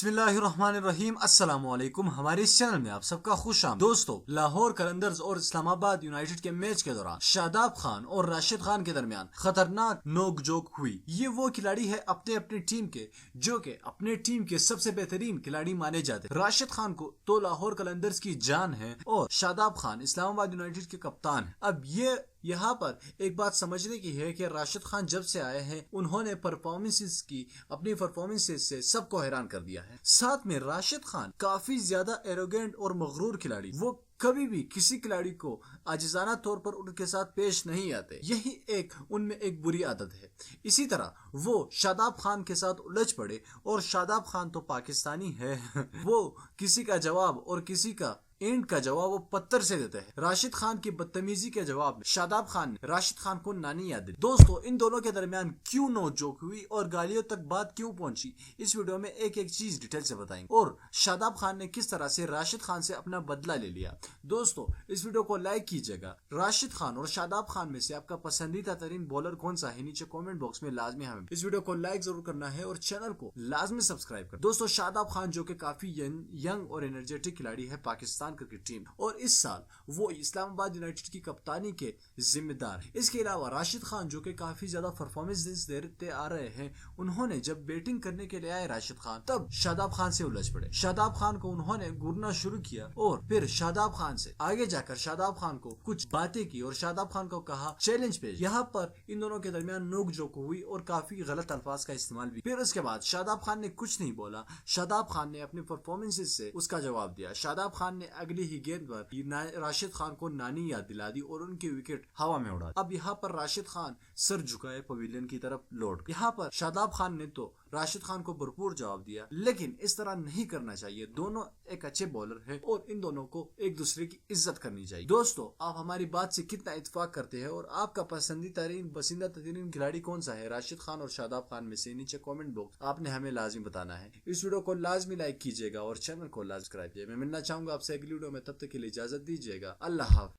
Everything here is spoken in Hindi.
बिस्मिल्लाहिर्रहमानिर्रहीम अस्सलामुअलैकुम। हमारे इस चैनल में आप सबका खुशामदीद। दोस्तों, लाहौर कलंदर्स और इस्लामाबाद यूनाइटेड के मैच के दौरान शादाब खान और राशिद खान के दरमियान खतरनाक नोकझोंक हुई। ये वो खिलाड़ी है अपने अपनी टीम के जो कि अपने टीम के सबसे बेहतरीन खिलाड़ी माने जाते हैं। राशिद खान को तो लाहौर कलंदर्स की जान है और शादाब खान इस्लामाबाद यूनाइटेड के कप्तान है। अब ये यहाँ पर एक बात समझने की है कि राशिद खान जब से आए हैं उन्होंने अपनी परफॉर्मेंसेस से सबको हैरान कर दिया है। साथ में राशिद खान काफी ज्यादा एरोगेंट और मगरूर खिलाड़ी, वो कभी भी किसी खिलाड़ी को आजिजाना तौर पर उनके साथ पेश नहीं आते। यही उनमें एक बुरी आदत है। इसी तरह वो शादाब खान के साथ उलझ पड़े और शादाब खान तो पाकिस्तानी है वो किसी का जवाब और किसी का एंड का जवाब वो पत्थर से देते हैं। राशिद खान की बदतमीजी के जवाब में शादाब खान ने राशिद खान को नानी याद दी। दोस्तों, इन दोनों के दरमियान क्यों नोकझोंक हुई और गालियों तक बात क्यों पहुंची, इस वीडियो में एक एक चीज डिटेल से बताएंगे और शादाब खान ने किस तरह से राशिद खान से अपना बदला ले लिया। दोस्तों, इस वीडियो को लाइक कीजिएगा। राशिद खान और शादाब खान में से आपका पसंदीदा तरीन बॉलर कौन सा है, नीचे कॉमेंट बॉक्स में लाजमी हमें इस वीडियो को लाइक जरूर करना है और चैनल को लाजमी सब्सक्राइब कर। दोस्तों, शादाब खान जो कि काफी यंग और एनर्जेटिक खिलाड़ी है पाकिस्तान क्रिकेट टीम, और इस साल वो इस्लामाबाद यूनाइटेड की कप्तानी के जिम्मेदार है। इसके अलावा राशिद खान जो कि काफी ज्यादा परफॉर्मेंस देते आ रहे हैं, उन्होंने जब बैटिंग करने के लिए आए राशिद खान तब शादाब खान से उलझ पड़े। शादाब खान को उन्होंने घूरना शुरू किया और फिर शादाब खान से आगे जाकर शादाब खान को कुछ बातें की और शादाब खान को कहा चैलेंज पेश। यहाँ पर इन दोनों के दरमियान नोकझोंक हुई और काफी गलत अल्फाज का इस्तेमाल भी। फिर उसके बाद शादाब खान ने कुछ नहीं बोला। शादाब खान ने अपनी परफॉर्मेंसेस से उसका जवाब दिया। शादाब खान ने अगली ही गेंद राशिद खान को नानी याद दिला दी और उनकी विकेट हवा में उड़ा दी। अब यहाँ पर राशिद खान सर झुकाए पवेलियन की तरफ लौट। यहाँ पर शादाब खान ने तो राशिद खान को भरपूर जवाब दिया, लेकिन इस तरह नहीं करना चाहिए। दोनों एक अच्छे बॉलर हैं और इन दोनों को एक दूसरे की इज्जत करनी चाहिए। दोस्तों, आप हमारी बात से कितना इत्तेफाक करते हैं और आपका पसंदीदा तरीन खिलाड़ी कौन सा है, राशिद खान और शादाब खान में से, नीचे कमेंट बॉक्स आपने हमें लाजमी बताना है। इस वीडियो को लाजमी लाइक कीजिएगा और चैनल को लाजमी सब्सक्राइब कीजिएगा। मैं मिलना चाहूंगा आपसे अगली वीडियो में, तब तक के लिए इजाजत दीजिएगा। अल्लाह हाफ़िज़।